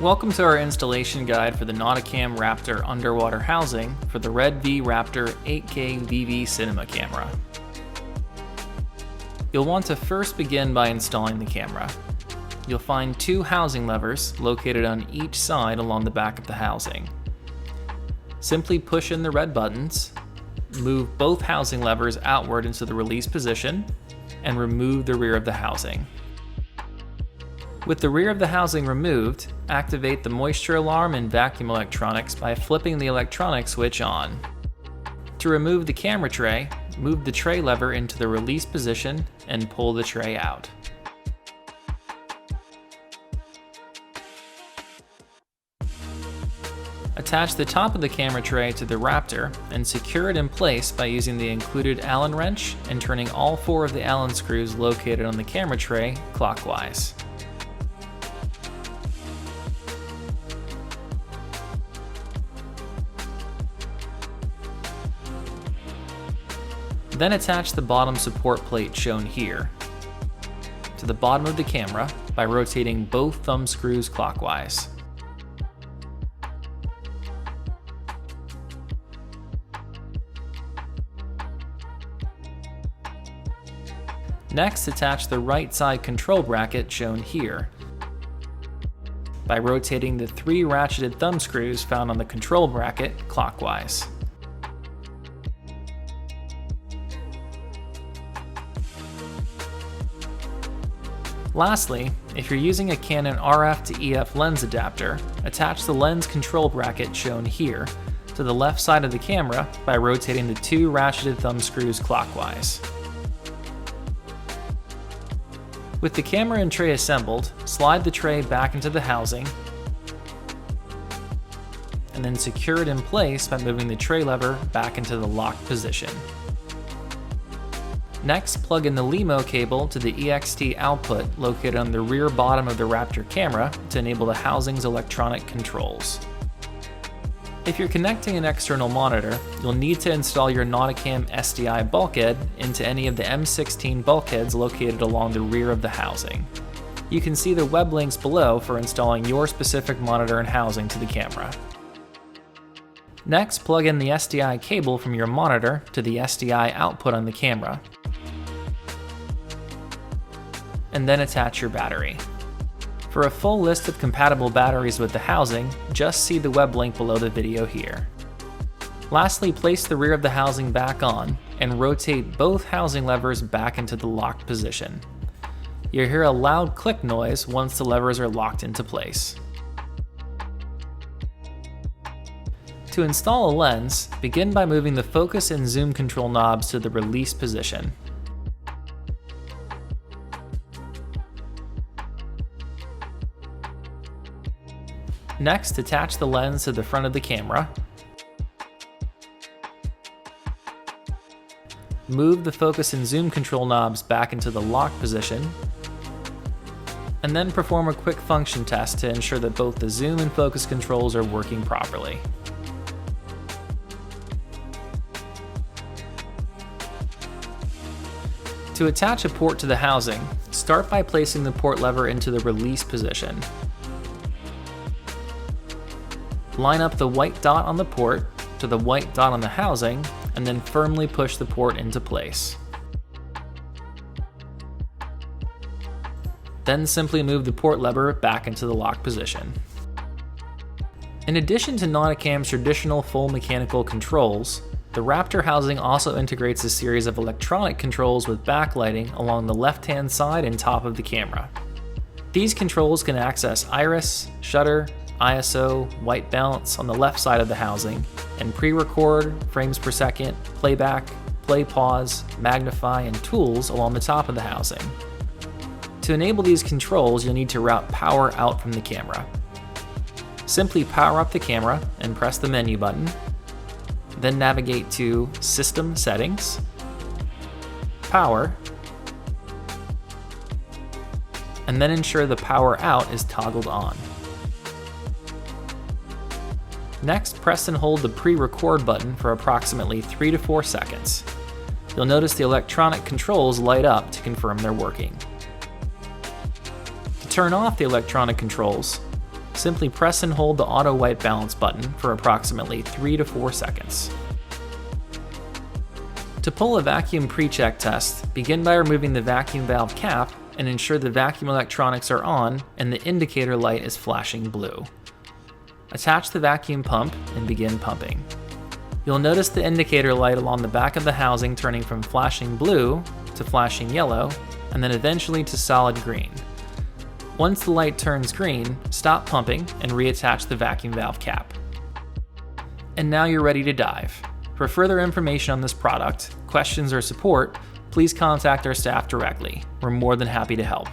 Welcome to our installation guide for the Nauticam Raptor underwater housing for the RED Raptor 8K VV cinema camera. You'll want to first begin by installing the camera. You'll find two housing levers located on each side along the back of the housing. Simply push in the red buttons, move both housing levers outward into the release position, and remove the rear of the housing. With the rear of the housing removed, activate the moisture alarm and vacuum electronics by flipping the electronic switch on. To remove the camera tray, move the tray lever into the release position and pull the tray out. Attach the top of the camera tray to the Raptor and secure it in place by using the included Allen wrench and turning all four of the Allen screws located on the camera tray clockwise. Then attach the bottom support plate shown here to the bottom of the camera by rotating both thumb screws clockwise. Next, attach the right side control bracket shown here by rotating the three ratcheted thumb screws found on the control bracket clockwise. Lastly, if you're using a Canon RF to EF lens adapter, attach the lens control bracket shown here to the left side of the camera by rotating the two ratcheted thumb screws clockwise. With the camera and tray assembled, slide the tray back into the housing and then secure it in place by moving the tray lever back into the locked position. Next, plug in the LEMO cable to the EXT output located on the rear bottom of the Raptor camera to enable the housing's electronic controls. If you're connecting an external monitor, you'll need to install your Nauticam SDI bulkhead into any of the M16 bulkheads located along the rear of the housing. You can see the web links below for installing your specific monitor and housing to the camera. Next, plug in the SDI cable from your monitor to the SDI output on the camera, and then attach your battery. For a full list of compatible batteries with the housing, just see the web link below the video here. Lastly, place the rear of the housing back on and rotate both housing levers back into the locked position. You'll hear a loud click noise once the levers are locked into place. To install a lens, begin by moving the focus and zoom control knobs to the release position. Next, attach the lens to the front of the camera. Move the focus and zoom control knobs back into the lock position, and then perform a quick function test to ensure that both the zoom and focus controls are working properly. To attach a port to the housing, start by placing the port lever into the release position. Line up the white dot on the port to the white dot on the housing, and then firmly push the port into place. Then simply move the port lever back into the lock position. In addition to Nauticam's traditional full mechanical controls, the Raptor housing also integrates a series of electronic controls with backlighting along the left-hand side and top of the camera. These controls can access iris, shutter, ISO, white balance on the left side of the housing, and pre-record, frames per second, playback, play pause, magnify, and tools along the top of the housing. To enable these controls, you'll need to route power out from the camera. Simply power up the camera and press the menu button, then navigate to System Settings, Power, and then ensure the power out is toggled on. Next, press and hold the pre-record button for approximately 3 to 4 seconds. You'll notice the electronic controls light up to confirm they're working. To turn off the electronic controls, Simply press and hold the auto white balance button for approximately 3 to 4 seconds. To pull a vacuum pre-check test, begin by removing the vacuum valve cap and ensure the vacuum electronics are on and the indicator light is flashing blue. Attach the vacuum pump and begin pumping. You'll notice the indicator light along the back of the housing turning from flashing blue to flashing yellow, and then eventually to solid green. Once the light turns green, stop pumping and reattach the vacuum valve cap. And now you're ready to dive. For further information on this product, questions, or support, please contact our staff directly. We're more than happy to help.